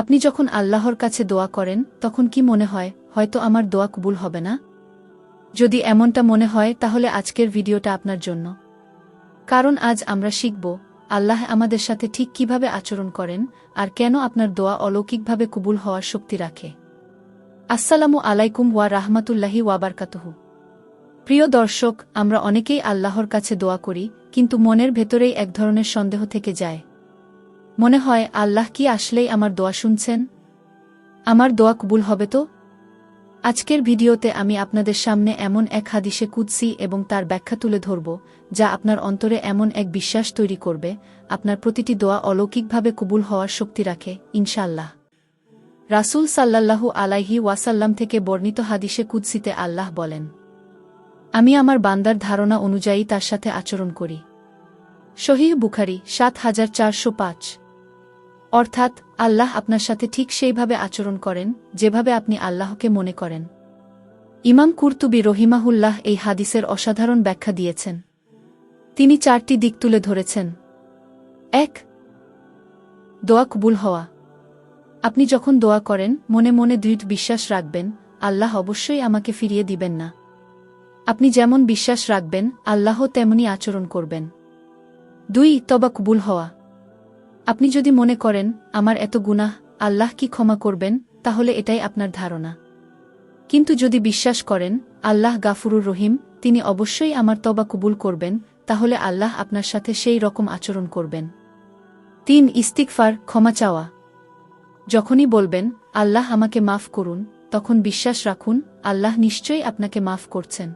আপনি যখন আল্লাহর কাছে দোয়া করেন তখন কি মনে হয় হয়তো আমার দোয়া কবুল হবে না? যদি এমনটা মনে হয় তাহলে আজকের ভিডিওটা আপনার জন্য। কারণ আজ আমরা শিখব আল্লাহ আমাদের সাথে ঠিক কিভাবে আচরণ করেন আর কেন আপনার দোয়া অলৌকিকভাবে কবুল হওয়ার শক্তি রাখে। আসসালামু আলাইকুম ওয়া রাহমাতুল্লাহি ওয়া বারাকাতুহু। প্রিয় দর্শক, আমরা অনেকেই আল্লাহর কাছে দোয়া করি, কিন্তু মনের ভেতরেই এক ধরনের সন্দেহ থেকে যায়। মনে হয় আল্লাহ কি আসলেই আমার দোয়া শুনছেন? আমার দোয়া কবুল হবে তো? আজকের ভিডিওতে আমি আপনাদের সামনে এমন এক হাদিসে কুদসি এবং তার ব্যাখ্যা তুলে ধরব, যা আপনার অন্তরে এমন এক বিশ্বাস তৈরি করবে, আপনার প্রতিটি দোয়া অলৌকিকভাবে কবুল হওয়ার শক্তি রাখে, ইনশাআল্লাহ। রাসূল সাল্লাল্লাহু আলাইহি ওয়াসাল্লাম থেকে বর্ণিত হাদিসে কুদসিতে আল্লাহ বলেন, আমি আমার বান্দার ধারণা অনুযায়ী তার সাথে আচরণ করি। সহিহ বুখারী ৭৪০৫। অর্থাৎ আল্লাহ আপনার সাথে ঠিক সেইভাবে আচরণ করেন যেভাবে আপনি আল্লাহকে মনে করেন। ইমাম কুরতুবী রহিমাহুল্লাহ এই হাদিসের অসাধারণ ব্যাখ্যা দিয়েছেন। তিনি ৪টি দিক তুলে ধরেছেন। ১. দোয়া কবুল হওয়া। আপনি যখন দোয়া করেন মনে মনে দৃঢ় বিশ্বাস রাখবেন, আল্লাহ অবশ্যই আমাকে ফিরিয়ে দিবেন না। আপনি যেমন বিশ্বাস রাখবেন আল্লাহ তেমনি আচরণ করবেন। ২. তওবা কবুল হওয়া। আপনি যদি মনে করেন আমার এত গুনাহ, আল্লাহ কি ক্ষমা করবেন, তাহলে এটাই আপনার ধারণা। কিন্তু যদি বিশ্বাস করেন আল্লাহ গাফুরুর রহিম, তিনি অবশ্যই আমার তওবা কবুল করবেন, তাহলে আল্লাহ আপনার সাথে সেই রকম আচরণ করবেন। ৩. ইস্তিগফার, ক্ষমা চাওয়া। যখনই বলবেন আল্লাহ আমাকে মাফ করুন, তখন বিশ্বাস রাখুন আল্লাহ নিশ্চয়ই আপনাকে মাফ করছেন।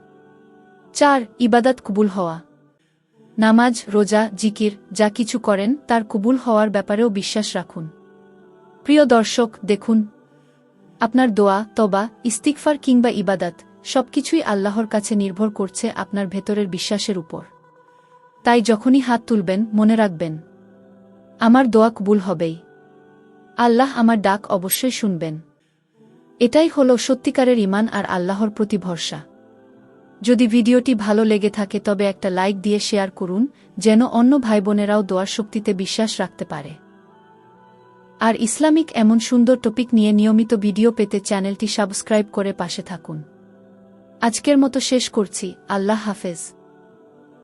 ৪. ইবাদত কবুল হওয়া। নামাজ, রোজা, জিকির যা কিছু করেন তার কবুল হওয়ার ব্যাপারেও বিশ্বাস রাখুন। প্রিয় দর্শক, দেখুন, আপনার দোয়া, তওবা, ইস্তিগফার কিংবা ইবাদত সবকিছুই আল্লাহর কাছে নির্ভর করছে আপনার ভেতরের বিশ্বাসের উপর। তাই যখনই হাত তুলবেন মনে রাখবেন আমার দোয়া কবুল হবেই। আল্লাহ আমার ডাক অবশ্যই শুনবেন। এটাই হলো সত্যিকারের ঈমান আর আল্লাহর প্রতি ভরসা। যদি ভিডিওটি ভালো লেগে থাকে তবে একটা লাইক দিয়ে শেয়ার করুন, যেন অন্য ভাইবোনেরাও দোয়ার শক্তিতে বিশ্বাস রাখতে পারে। আর ইসলামিক এমন সুন্দর টপিক নিয়ে নিয়মিত ভিডিও পেতে চ্যানেলটি সাবস্ক্রাইব করে পাশে থাকুন। আজকের মতো শেষ করছি। আল্লাহ হাফেজ।